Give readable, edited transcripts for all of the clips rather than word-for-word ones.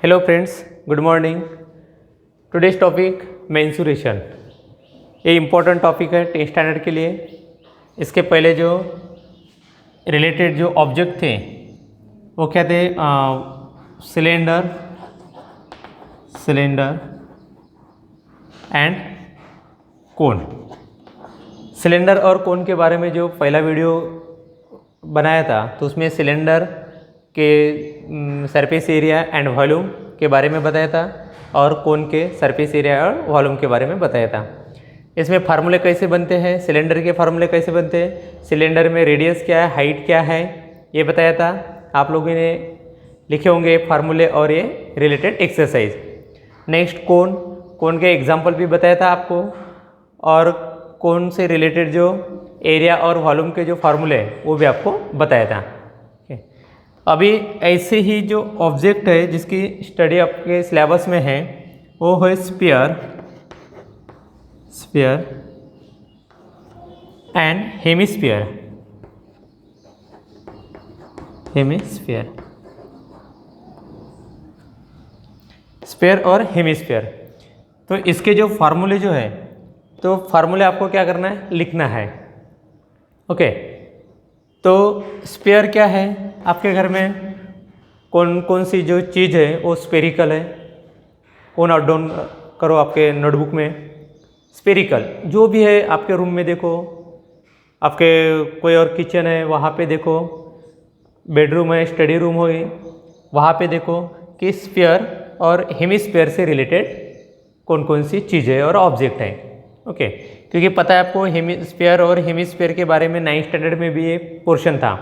Hello friends, good morning. Today's topic mensuration. ये important topic है 10th standard के लिए। इसके पहले जो रिलेटेड जो ऑब्जेक्ट थे वो क्या थे? Cylinder and cone. सिलेंडर और कोन के बारे में जो पहला वीडियो बनाया था तो उसमें सिलेंडर के सरफेस एरिया एंड वॉल्यूम के बारे में बताया था और कोन के सरफेस एरिया और वॉल्यूम के बारे में बताया था। इसमें फार्मूले कैसे बनते हैं, सिलेंडर के फार्मूले कैसे बनते हैं, सिलेंडर में रेडियस क्या है, हाइट क्या है, ये बताया था। आप लोगों ने लिखे होंगे फार्मूले और ये रिलेटेड एक्सरसाइज। नेक्स्ट कोन के एग्जाम्पल भी बताया था आपको, और कोन से रिलेटेड जो एरिया और वॉल्यूम के जो फार्मूले हैं वो भी आपको बताया था। अभी ऐसे ही जो ऑब्जेक्ट है जिसकी स्टडी आपके सिलेबस में है वो है स्फीयर एंड हेमिस्फीयर। स्फीयर और हेमिस्फीयर। तो इसके जो फार्मूले जो है तो फार्मूले आपको क्या करना है, लिखना है। ओके, तो स्फीयर क्या है? आपके घर में कौन कौन सी जो चीज़ है वो स्फेरिकल है, वो नोट डाउन करो आपके नोटबुक में। स्फेरिकल जो भी है आपके रूम में देखो, आपके कोई और किचन है वहाँ पे देखो, बेडरूम है, स्टडी रूम हो वहाँ पे देखो कि स्फीयर और हेमिस्फीयर से रिलेटेड कौन कौन सी चीज़ें और ऑब्जेक्ट हैं। ओके, क्योंकि पता है आपको हेमिस्फीयर और हेमिस्फीयर के बारे में 9th स्टैंडर्ड में भी ये पोर्शन था।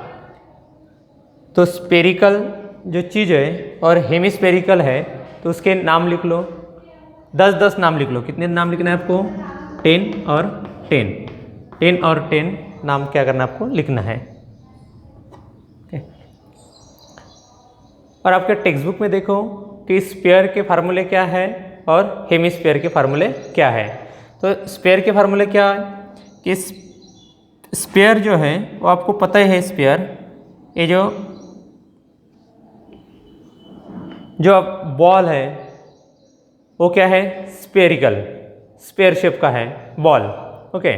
तो स्फेरिकल जो चीज़ है और हेमिस्फेरिकल है तो उसके नाम लिख लो, 10 नाम लिख लो। कितने नाम लिखना है आपको? 10 और 10 नाम क्या करना है आपको, लिखना है। और आपके टेक्स्ट बुक में देखो कि स्फीयर के फार्मूले क्या है और हेमिस्फीयर के फार्मूले क्या है। तो स्फीयर के फार्मूले क्या है कि स्फीयर जो है वो आपको पता ही है। स्फीयर ये जो बॉल है वो क्या है, स्फीयर शेप का है बॉल। ओके,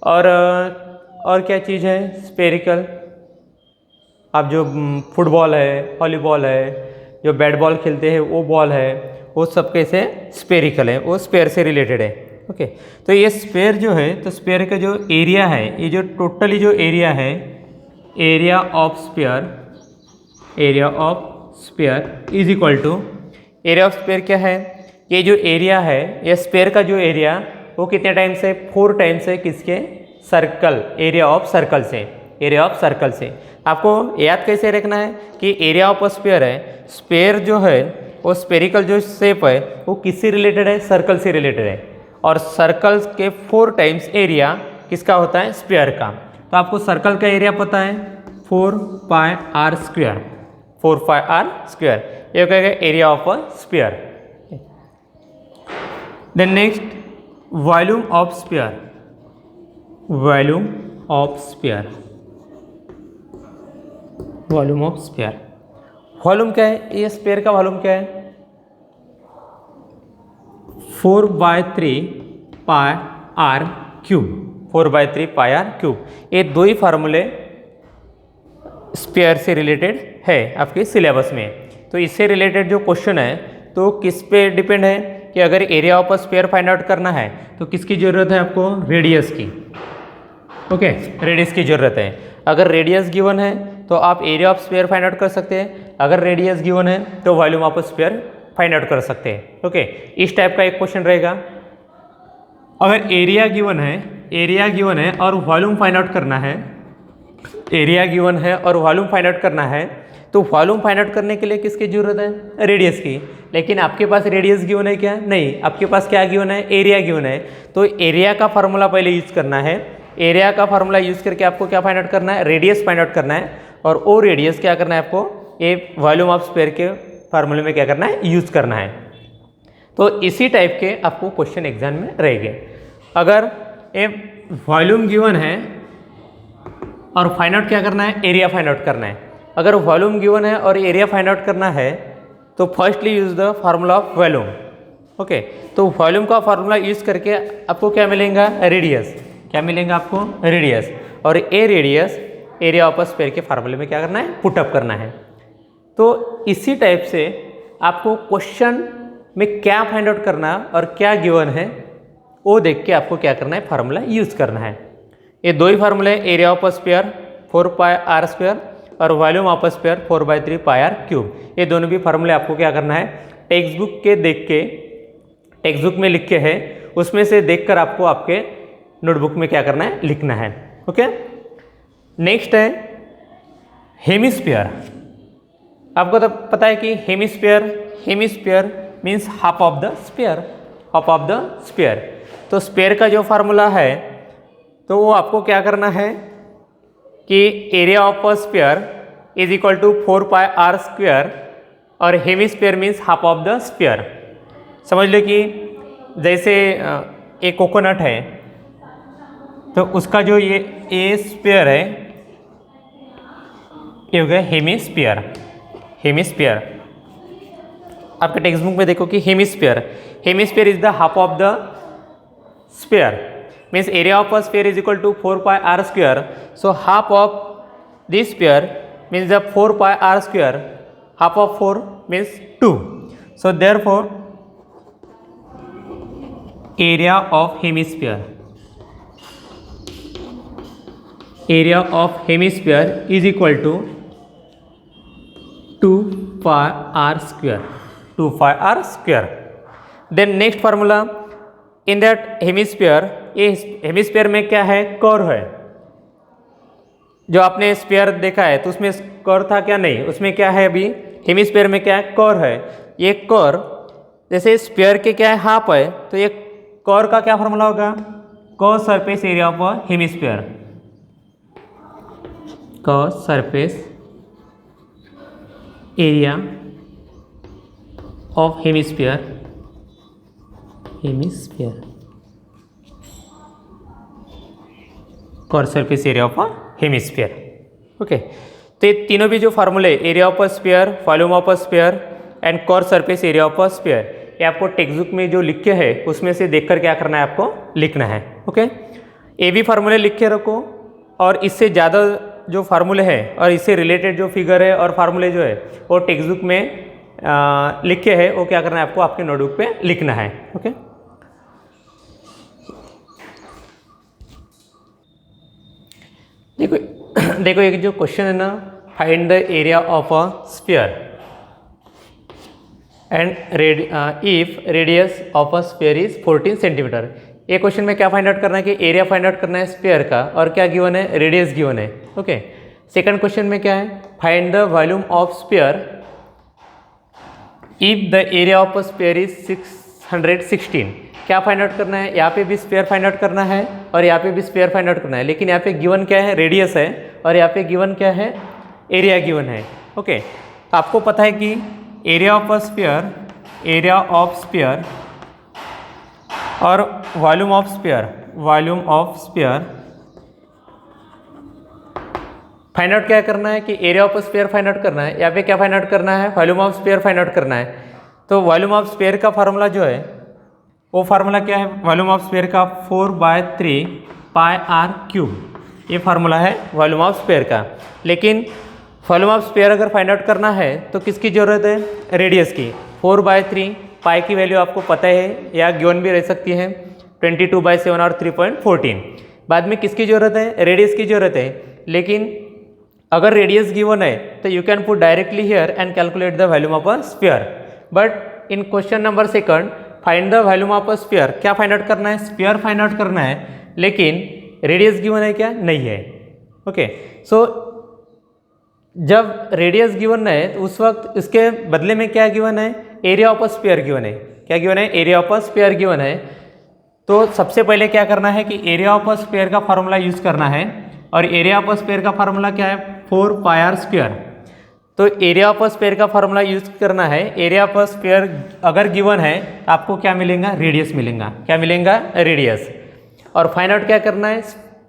और क्या चीज़ है स्फेरिकल? आप जो फुटबॉल है, वॉलीबॉल है, जो बैट बॉल खेलते हैं वो बॉल है, वो सब कैसे स्फेरिकल है, वो स्फीयर से रिलेटेड है। ओके, तो ये स्फीयर जो है तो स्फीयर का जो एरिया है, ये जो टोटली जो एरिया है, area of sphere is equal to, area of sphere क्या है? ये जो एरिया है, ये स्फीयर का जो एरिया वो कितने टाइम्स है? 4 टाइम्स है। किसके? सर्कल, एरिया ऑफ सर्कल से। आपको याद कैसे रखना है कि एरिया ऑफ स्फीयर है, स्फीयर जो है वो स्फेरिकल जो शेप है वो किससे रिलेटेड है? सर्कल से रिलेटेड है। और सर्कल के 4 टाइम्स एरिया किसका होता है? स्फीयर का। तो आपको सर्कल का एरिया पता है 4πr स्क्वायर, 4πr स्क्वायर, ये कहेगा area of a sphere. Then next volume of sphere. Volume क्या है? ये स्फीयर का वॉल्यूम क्या है? 4/3πr cube, 4/3πr cube. ये दो ही फार्मूले स्फीयर से रिलेटेड है आपके सिलेबस में। तो इससे रिलेटेड जो क्वेश्चन है तो किस पे डिपेंड है कि अगर area of a sphere find out करना है तो किसकी ज़रूरत है आपको? रेडियस की। ओके, रेडियस की ज़रूरत है। अगर रेडियस गिवन है तो आप area of sphere find out कर सकते हैं, अगर रेडियस गिवन है तो volume of sphere find out कर सकते हैं। ओके, इस टाइप का एक क्वेश्चन रहेगा। अगर एरिया गिवन है और वॉल्यूम फाइंड आउट करना है, तो वॉल्यूम फाइंड आउट करने के लिए किसकी जरूरत है? रेडियस की। लेकिन आपके पास रेडियस गिवन है क्या? नहीं, आपके पास क्या गिवन है? एरिया गिवन है। तो एरिया का फार्मूला पहले यूज करना है। एरिया का फार्मूला यूज करके आपको क्या फाइंड आउट करना है? रेडियस फाइंड आउट करना है। और वो रेडियस क्या करना है आपको? ये वॉल्यूम ऑफ स्फीयर के फार्मूले में क्या करना है? यूज करना है। तो इसी टाइप के आपको क्वेश्चन एग्जाम में रहेंगे। अगर ये वॉल्यूम गिवन है और फाइंड आउट क्या करना है? एरिया फाइंड आउट करना है। अगर वॉल्यूम गिवन है और एरिया फाइंड आउट करना है तो firstly use the formula of volume. Okay, तो वॉल्यूम का फार्मूला यूज करके आपको क्या मिलेगा, रेडियस। क्या मिलेगा आपको, रेडियस। और ए रेडियस एरिया ऑफ स्फीयर के फार्मूले में क्या करना है, पुटअप करना है। तो इसी टाइप से आपको क्वेश्चन में क्या फाइंड आउट करना और क्या गिवन है वो देख के आपको क्या करना है, फार्मूला यूज करना है। ये दो ही फार्मूले, एरिया ऑफ स्फीयर 4πr² और वॉल्यूम ऑफ स्फीयर 4/3 πr³। ये दोनों भी फार्मूले आपको क्या करना है, टेक्स्ट बुक के देख के, टेक्स्ट बुक में लिख के है उसमें से देखकर आपको आपके नोटबुक में क्या करना है, लिखना है। ओके, नेक्स्ट है हेमिस्फीयर। आपको तो पता है कि hemisphere means half of the sphere, half of the sphere. तो स्फीयर का जो फार्मूला है तो वो आपको क्या करना है कि area of sphere is equal to 4πr² और hemisphere means half of the sphere. समझ लो कि जैसे एक कोकोनट है तो उसका जो ये स्फीयर है ये हो गया हेमिस्फीयर। हेमिस्फीयर आपके टेक्स्ट बुक में देखो कि hemisphere is the half of the sphere, means area of a sphere is equal to 4πr²। So half of this sphere means the 4πr², half of 4 means 2। So therefore area of hemisphere is equal to 2πr²। Then next formula, in that hemisphere, ये hemisphere में क्या है, curve है। जो आपने sphere देखा है तो उसमें कर्व था क्या, नहीं, उसमें क्या है, अभी हेमिस्फीयर में क्या है, कर्व है। ये कर्व जैसे स्फीयर के क्या है, हाफ है, तो ये कर्व का क्या फार्मूला होगा, curve surface area of hemisphere. Curve surface area of hemisphere, curve surface area of hemisphere. Okay, तो ये तीनों भी जो फार्मूले, area of sphere, volume of sphere and curve surface area of sphere, ये आपको टेक्स्ट बुक में जो लिखे है उसमें से देखकर क्या करना है, आपको लिखना है। ओके, ये भी फार्मूले लिख के रखो, और इससे ज़्यादा जो फार्मूले हैं और इससे रिलेटेड जो फिगर है और फार्मूले जो है वो टेक्स्ट बुक में लिखे है, वो क्या करना है, आपको आपके नोटबुक पे लिखना है। ओके, देखो एक जो क्वेश्चन है ना, find the area of a sphere and if radius of a sphere is 14 centimetre. ये क्वेश्चन में क्या फाइंड आउट करना है कि एरिया फाइंड आउट करना है स्फीयर का, और क्या गिवन है, रेडियस गिवन है। ओके, सेकंड क्वेश्चन में क्या है, find the volume of sphere if the area of a sphere is 616। क्या फाइंड आउट करना है, यहाँ पे भी स्फीयर फाइंड आउट करना है और यहाँ पे भी स्फीयर फाइंड आउट करना है, लेकिन यहाँ पे गिवन क्या है, रेडियस है, और यहाँ पे गिवन क्या है, एरिया गिवन है। ओके, तो आपको पता है कि एरिया ऑफ स्फीयर और volume of sphere find out क्या करना है कि area of sphere find out करना है, यहाँ पे क्या फाइंड आउट करना है, volume of sphere find out करना है। तो वॉल्यूम ऑफ स्फीयर का फार्मूला जो है वो फार्मूला क्या है, वॉल्यूम ऑफ स्फीयर का 4/3 πr³। ये फार्मूला है वॉल्यूम ऑफ स्फीयर का। लेकिन वॉल्यूम ऑफ स्फीयर अगर फाइंड आउट करना है तो किसकी ज़रूरत है, रेडियस की। 4/3 पाई की वैल्यू आपको पता है, या गिवन भी रह सकती है 22/7 और 3.14। बाद में किसकी ज़रूरत है, रेडियस की ज़रूरत है। लेकिन अगर रेडियस गिवन है तो you can put directly here and calculate the volume of a sphere. But in question number second, find the volume of a sphere, क्या फाइंड आउट करना है, स्फीयर फाइंड आउट करना है, लेकिन रेडियस गिवन है क्या, नहीं है। ओके, सो जब रेडियस गिवन है तो उस वक्त इसके बदले में क्या गिवन है, area of a sphere given है। क्या गिवन है, area of a sphere given है। तो सबसे पहले क्या करना है कि एरिया ऑफ अ स्फीयर का फार्मूला यूज करना है, और एरिया ऑफ अ स्फीयर का फार्मूला क्या है, 4πr²। तो एरिया ऑफ अ स्फीयर का फार्मूला यूज करना है। एरिया ऑफ अ स्फीयर अगर गिवन है आपको क्या मिलेगा, रेडियस मिलेगा। क्या मिलेगा, रेडियस। और फाइंड आउट क्या करना है,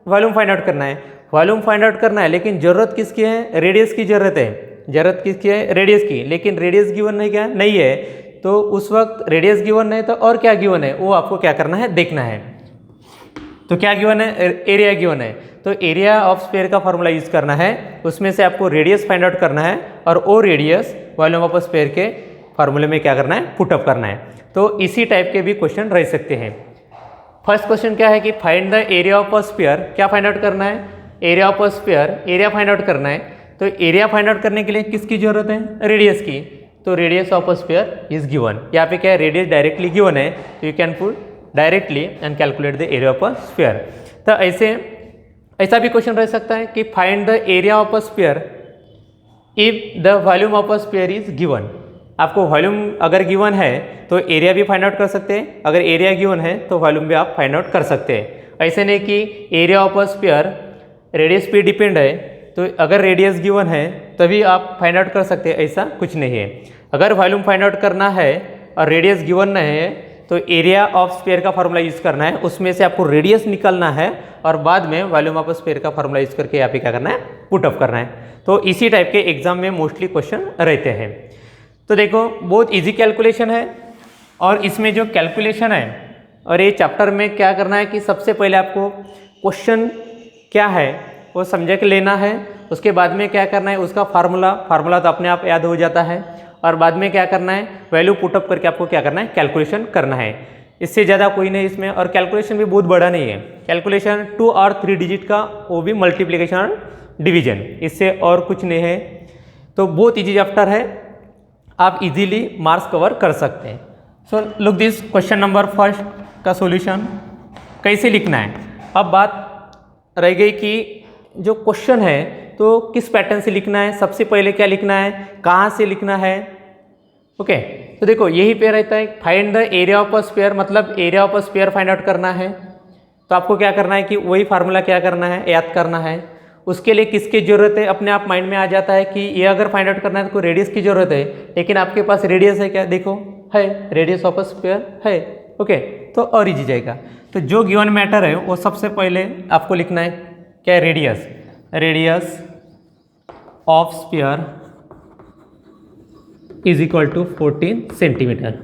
वॉल्यूम फाइंड आउट करना है। वॉल्यूम फाइंड आउट करना है, लेकिन ज़रूरत किसकी है, रेडियस की ज़रूरत है। ज़रूरत किसकी है, रेडियस की, लेकिन रेडियस गिवन नहीं है, तो उस वक्त रेडियस गिवन नहीं तो और क्या गिवन है वो आपको क्या करना है, देखना है। तो क्या गिवन है, एरिया गिवन है, तो एरिया ऑफ स्फीयर का फॉर्मूला यूज़ करना है, उसमें से आपको रेडियस फाइंड आउट करना है और वो रेडियस वॉल्यूम ऑफ स्फीयर के फार्मूले में क्या करना है, पुटअप करना है। तो इसी टाइप के भी क्वेश्चन रह सकते हैं। फर्स्ट क्वेश्चन क्या है कि find the area of a sphere, क्या फाइंड आउट करना है, area of a sphere, area find out करना है। तो एरिया फाइंड आउट करने के लिए किसकी जरूरत है, रेडियस की, तो radius of a sphere is given. यहाँ पे क्या है, रेडियस डायरेक्टली गिवन है, तो you can put directly and calculate the area of a sphere. तो ऐसा भी क्वेश्चन रह सकता है कि find the area of a sphere if the volume of a sphere is given. आपको वॉल्यूम अगर गिवन है तो एरिया भी फाइंड आउट कर सकते हैं, अगर एरिया गिवन है तो वॉल्यूम भी आप फाइंड आउट कर सकते हैं। ऐसे नहीं कि area of a sphere radius पे डिपेंड है, तो अगर रेडियस गिवन है तभी आप फाइंड आउट कर सकते हैं, ऐसा कुछ नहीं है। अगर वॉल्यूम फाइंड आउट करना है और रेडियस गिवन नहीं है तो एरिया ऑफ स्फीयर का फॉर्मूला यूज़ करना है, उसमें से आपको रेडियस निकालना है और बाद में वॉल्यूम ऑफ स्फीयर का फॉर्मूला यूज़ करके यहाँ पे क्या करना है, पुटअप करना है। तो इसी टाइप के एग्जाम में मोस्टली क्वेश्चन रहते हैं। तो देखो बहुत इजी कैलकुलेशन है, और इसमें जो कैलकुलेशन है और ये चैप्टर में क्या करना है कि सबसे पहले आपको क्वेश्चन क्या है वो समझ के लेना है, उसके बाद में क्या करना है, उसका फार्मूला तो अपने आप याद हो जाता है, और बाद में क्या करना है, वैल्यू पुटअप करके आपको क्या करना है, कैलकुलेशन करना है। इससे ज़्यादा कोई नहीं इसमें, और कैलकुलेशन भी बहुत बड़ा नहीं है। कैलकुलेशन 2 और 3 डिजिट का, वो भी मल्टीप्लिकेशन और डिवीजन, इससे और कुछ नहीं है। तो बहुत ईजी चैप्टर है, आप इजीली मार्क्स कवर कर सकते हैं। So look this question number first का सॉल्यूशन कैसे लिखना है। अब बात रह गई कि जो क्वेश्चन है तो किस पैटर्न से लिखना है, सबसे पहले क्या लिखना है, कहाँ से लिखना है। ओके, तो देखो यही पे रहता है find the area of a sphere, मतलब area of a sphere find out करना है। तो आपको क्या करना है कि वही फार्मूला क्या करना है, याद करना है। उसके लिए किसकी ज़रूरत है, अपने आप माइंड में आ जाता है कि ये अगर फाइंड आउट करना है तो रेडियस की ज़रूरत है, लेकिन आपके पास रेडियस है क्या, देखो है, रेडियस ऑफ अ स्फीयर है। ओके, तो और इजी जाएगा। तो जो गिवन मैटर है वो सबसे पहले आपको लिखना है क्या, radius, radius of sphere is equal to 14 centimetre.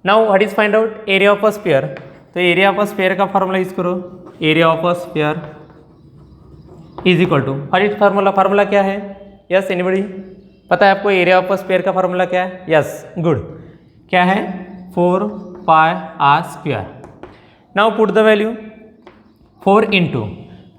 Now what is find out area of a sphere. तो एरिया ऑफ अ स्फीयर का फॉर्मूला यूज करो, area of a sphere is equal to, what is formula क्या है, yes anybody पता है आपको area of a sphere का formula क्या है, यस गुड, क्या है 4 pi r square. Now put the value 4 into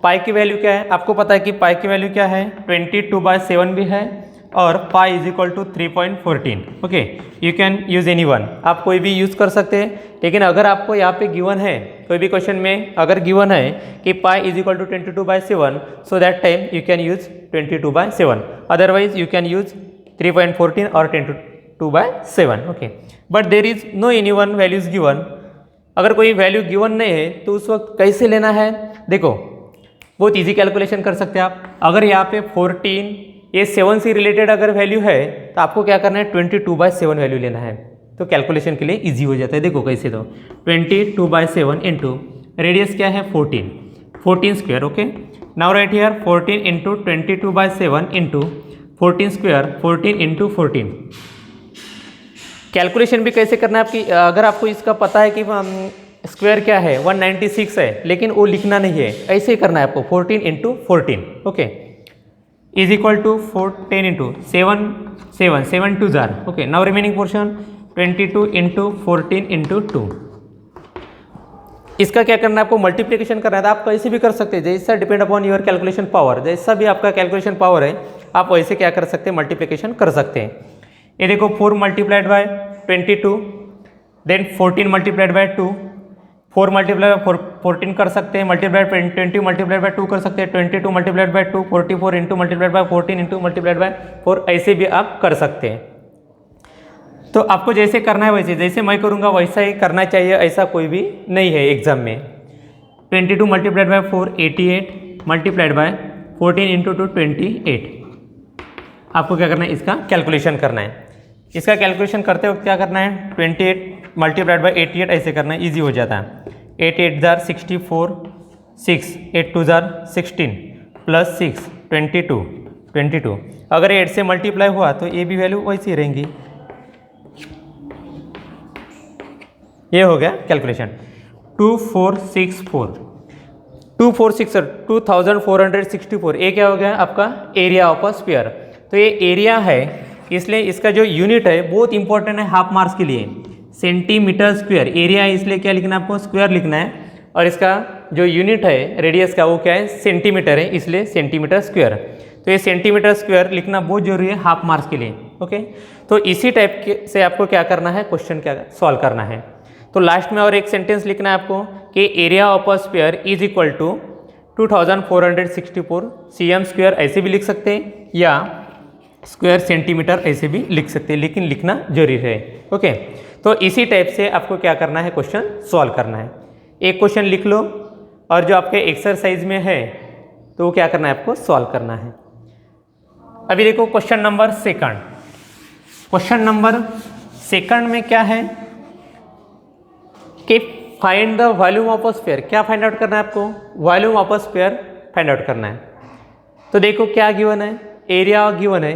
पाई की वैल्यू क्या है, आपको पता है कि पाई की वैल्यू क्या है 22/7 भी है, और pi is equal to 3.14। Okay, you can use any one, आप कोई भी यूज़ कर सकते हैं, लेकिन अगर आपको यहाँ पे गिवन है, कोई भी क्वेश्चन में अगर गिवन है कि pi is equal to 22/7, so that time you can use 22/7, otherwise you can use 3.14 और 22/7। Okay, but there is no any one values given. अगर कोई वैल्यू गिवन नहीं है तो उस वक्त कैसे लेना है, देखो बहुत इजी कैलकुलेशन कर सकते हैं आप। अगर यहाँ पे 14 ये 7 से रिलेटेड अगर वैल्यू है तो आपको क्या करना है 22/7 वैल्यू लेना है, तो कैलकुलेशन के लिए इजी हो जाता है। देखो कैसे, तो 22/7 इंटू रेडियस क्या है 14 square. Okay, now right here 14 into 22/7 into 14 square, 14 into 14। Calculation भी कैसे करना है आपकी, अगर आपको इसका पता है कि स्क्वायर क्या है 196 है, लेकिन वो लिखना नहीं है, ऐसे ही करना है आपको 14 into 14। Okay, is equal to 14 into 7 2 जार। Okay, now remaining portion 22 into 14 into 2। इसका क्या करना है, आपको मल्टीप्लिकेशन करना है। तो आप कैसे भी कर सकते हैं, जैसा depend upon your calculation power, जैसा भी आपका कैलकुलेशन पावर है आप वैसे क्या कर सकते हैं, मल्टीप्लिकेशन कर सकते हैं। ये देखो 4 multiplied by 22, then 14 multiplied by 2, 4 multiply by 14 कर सकते हैं, मल्टीप्लाइड 20 मल्टीप्लाइड बाय 2 कर सकते हैं, 22 multiplied by 2 44 into multiplied by 14 into multiplied by 4, ऐसे भी आप कर सकते हैं। तो आपको जैसे करना है वैसे, जैसे मैं करूँगा वैसा ही करना चाहिए, ऐसा कोई भी नहीं है एग्जाम में। 22 multiplied by 4 88 multiplied by 14 into 2 28। आपको क्या करना है, इसका कैलकुलेशन करना है। इसका कैलकुलेशन करते वक्त क्या करना है, 28 मल्टीप्लाइड बाय 88 ऐसे करना है, ईजी हो जाता है। 8 8 जार 64, 6 8 2 जार 16 प्लस 6 22, 22। अगर 8 से मल्टीप्लाई हुआ तो ये भी वैल्यू वैसी ही रहेंगी। ये हो गया कैलकुलेशन। 2464 ये क्या हो गया आपका एरिया ऑफ अ स्फीयर। तो ये एरिया है, इसलिए इसका जो यूनिट है बहुत इंपॉर्टेंट है हाफ मार्क्स के लिए, सेंटीमीटर स्क्वायर। एरिया है इसलिए क्या लिखना है आपको, स्क्वायर लिखना है, और इसका जो यूनिट है रेडियस का वो क्या है, सेंटीमीटर है, इसलिए सेंटीमीटर स्क्वायर। तो ये सेंटीमीटर स्क्वायर लिखना बहुत जरूरी है हाफ मार्क्स के लिए। ओके, तो इसी टाइप से आपको क्या करना है, क्वेश्चन क्या सॉल्व करना है। तो लास्ट में और एक सेंटेंस लिखना है आपको कि area of a sphere is equal to 2464 cm square, ऐसे भी लिख सकते हैं, या स्क्वायर सेंटीमीटर ऐसे भी लिख सकते हैं, लेकिन लिखना जरूरी है। ओके, तो इसी टाइप से आपको क्या करना है, क्वेश्चन सॉल्व करना है। एक क्वेश्चन लिख लो, और जो आपके एक्सरसाइज में है तो क्या करना है, आपको सॉल्व करना है। अभी देखो question number second. Question number second में क्या है कि find the volume of a sphere. क्या फाइंड आउट करना है आपको, volume of a sphere find out करना है। तो देखो क्या गिवन है, एरिया गिवन है,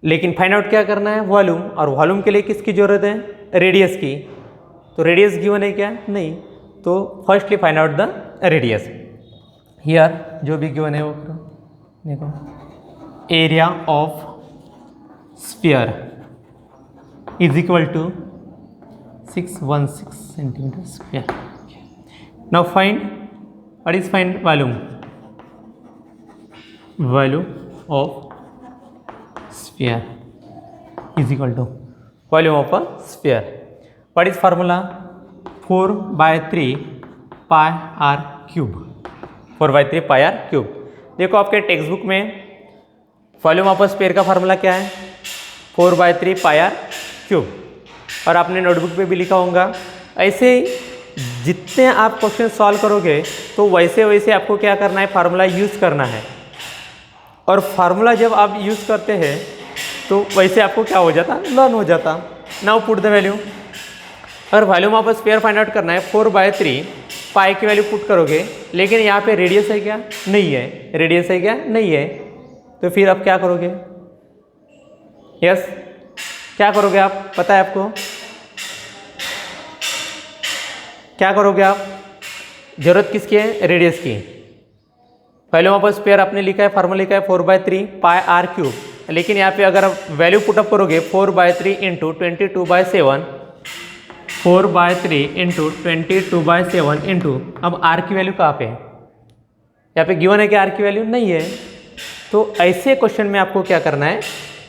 लेकिन फाइंड आउट क्या करना है, वॉल्यूम। और वॉल्यूम के लिए किसकी जरूरत है, रेडियस की। तो रेडियस गिवन है क्या, नहीं। तो firstly find out the radius. Here जो भी गिवन है वो करो। देखो area of sphere is equal to 616 centimeter square. Now find what is find volume of sphere is equal to volume of a sphere. What is formula? 4/3 pi r cube. 4/3 pi r cube. देखो आपके textbook में volume of a sphere का formula क्या है, 4/3 pi r cube, और आपने notebook पे भी लिखा होगा। ऐसे जितने आप क्वेश्चन सॉल्व करोगे तो वैसे वैसे आपको क्या करना है, फार्मूला यूज़ करना है। और फार्मूला जब आप यूज़ करते हैं तो वैसे आपको क्या हो जाता, लर्न हो जाता। Now put the value. अगर volume of a sphere find out करना है 4/3 पाई की वैल्यू पुट करोगे, लेकिन यहाँ पे रेडियस है क्या, नहीं है। रेडियस है क्या, नहीं है। तो फिर आप क्या करोगे, यस क्या करोगे आप, पता है आपको क्या करोगे आप, जरूरत किसकी है, रेडियस की। वॉल्यूम ऑफ अ स्फीयर आपने लिखा है, फार्मूला लिखा है 4/3 पाई r क्यूब, लेकिन यहाँ पे अगर आप वैल्यू पुटअप करोगे 4/3 इंटू 22/7, 4/3 इंटू 22/7 इंटू, अब r की वैल्यू कहाँ पे है, यहाँ पे गिवन है कि r की वैल्यू नहीं है। तो ऐसे क्वेश्चन में आपको क्या करना है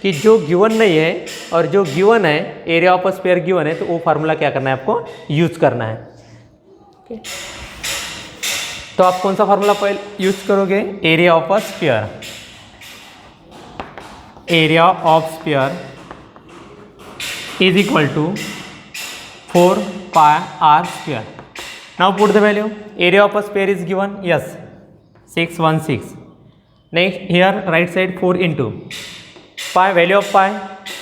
कि जो गिवन नहीं है और जो गिवन है, area of a sphere given है, तो वो फार्मूला क्या करना है, आपको यूज करना है। ओके, तो आप कौन सा फार्मूला पहले यूज करोगे, area of a sphere. Area of sphere is equal to 4 pi r square. Now put the value. Area of a sphere is given, yes 616। Next here right side 4 into pi, value of pi,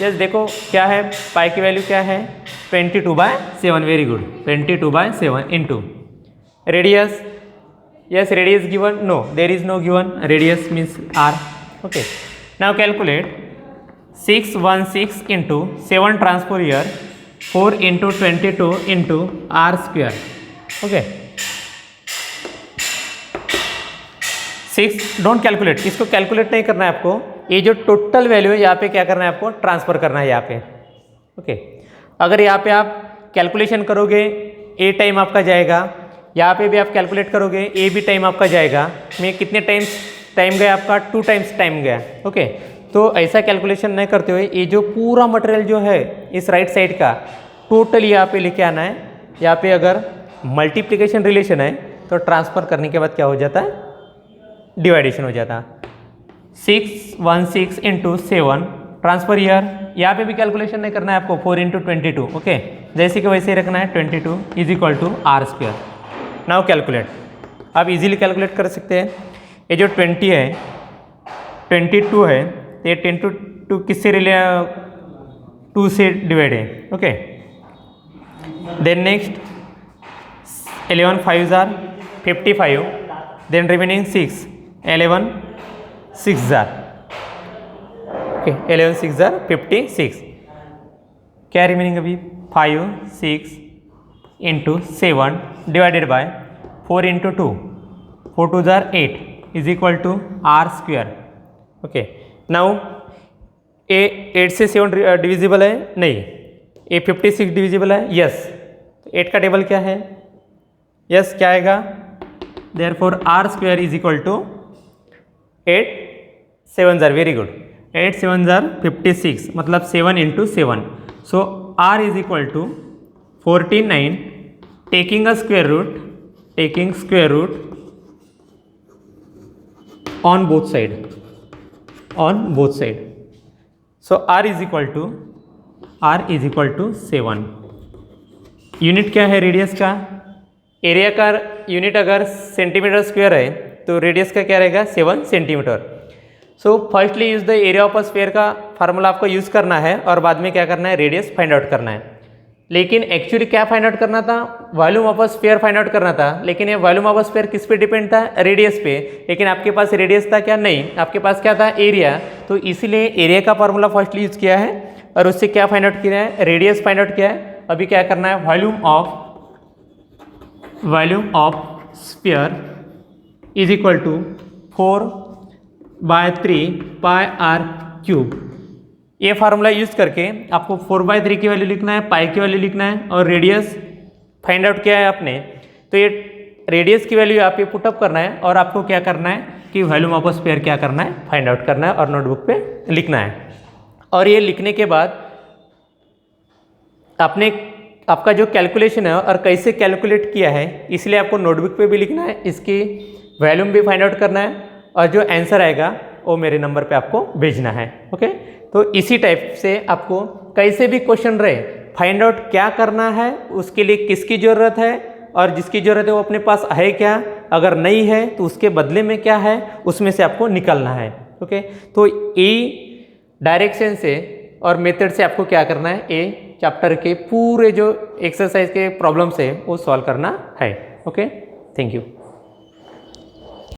yes देखो क्या है, pi की value क्या है, 22/7, very good, 22/7 into radius, yes radius given, no there is no given, radius means r. Okay, now calculate 616 into 7 transpose here, 4 into 22 into r square. Okay, 6 don't calculate, इसको calculate नहीं करना है आपको, ये जो टोटल वैल्यू है यहाँ पे क्या करना है, आपको ट्रांसफर करना है यहाँ पे। ओके, अगर यहाँ पे आप कैलकुलेशन करोगे ए टाइम आपका जाएगा, यहाँ पे भी आप कैलकुलेट करोगे ए भी टाइम आपका जाएगा, में कितने टाइम्स टाइम गया आपका, 2 टाइम्स टाइम गया। ओके, तो ऐसा कैलकुलेशन नहीं करते हुए ये जो पूरा मटेरियल जो है इस राइट साइड का टोटल यहाँ पे लेके आना है। यहाँ पे अगर मल्टीप्लिकेशन रिलेशन है तो ट्रांसफर करने के बाद क्या हो जाता है, डिवाइडेशन हो जाता है। 616 इंटू 7 ट्रांसफर ईयर, यहाँ पे भी कैलकुलेशन नहीं करना है आपको, 4 इंटू 22। ओके, जैसे कि वैसे ही रखना है, 22 is equal to are square. Now calculate, आप इजीली कैलकुलेट कर सकते हैं। ये जो 20 है, 22 है, तो ये 10 टू किससे रिले 2 से डिवाइड है। Okay, then next 11 5 55, then remaining 6, 11 6 जार। ओके 11 6 जार 56, क्या रिमेनिंग अभी 5 6 इंटू 7 डिवाइडेड बाय 4 इंटू 2, 4 2 जार 8 is equal to are square. Okay now ए 8 से 7 डिविजिबल है नहीं, ए 56 डिविजिबल है यस, 8 का टेबल क्या है यस, क्या आएगा therefore R square is equal to 8 7 जार, वेरी गुड, 8 7 जार 56 मतलब 7 into 7, so R is equal to 49 taking a square root on both side, so r is equal to 7। Unit क्या है रेडियस का, एरिया का यूनिट अगर सेंटीमीटर स्क्वायर है तो रेडियस का क्या रहेगा 7 centimetre. So firstly use the area of a sphere का फार्मूला आपको यूज़ करना है और बाद में क्या करना है रेडियस फाइंड आउट करना है। लेकिन एक्चुअली क्या फाइंड आउट करना था, volume of a sphere find out करना था, लेकिन ये वॉल्यूम ऑफ अ स्फीयर किस पे डिपेंड था, रेडियस पे, लेकिन आपके पास रेडियस था क्या, नहीं, आपके पास क्या था एरिया, तो इसीलिए एरिया का फार्मूला फर्स्टली यूज किया है और उससे क्या फाइंड आउट किया है रेडियस फाइंड आउट किया है। अभी क्या करना है volume of sphere is equal to 4/3 pi R cube, ये फार्मूला यूज करके आपको 4/3 की वैल्यू लिखना है, पाई की वैल्यू लिखना है और रेडियस फाइंड आउट किया है आपने, तो ये रेडियस की वैल्यू आप ये पुटअप करना है और आपको क्या करना है कि वॉल्यूम ऑफ स्फीयर क्या करना है फाइंड आउट करना है और नोटबुक पे लिखना है। और ये लिखने के बाद आपने आपका जो कैलकुलेशन है और कैसे कैलकुलेट किया है इसलिए आपको नोटबुक पे भी लिखना है, इसकी वॉल्यूम भी फाइंड आउट करना है और जो आंसर आएगा वो मेरे नंबर पे आपको भेजना है। ओके, तो इसी टाइप से आपको कैसे भी क्वेश्चन रहे फाइंड आउट क्या करना है, उसके लिए किसकी ज़रूरत है और जिसकी ज़रूरत है वो अपने पास है क्या, अगर नहीं है तो उसके बदले में क्या है, उसमें से आपको निकलना है। ओके, तो ये डायरेक्शन से और मेथड से आपको क्या करना है, ये चैप्टर के पूरे जो एक्सरसाइज के प्रॉब्लम्स है वो सॉल्व करना है। Okay, thank you.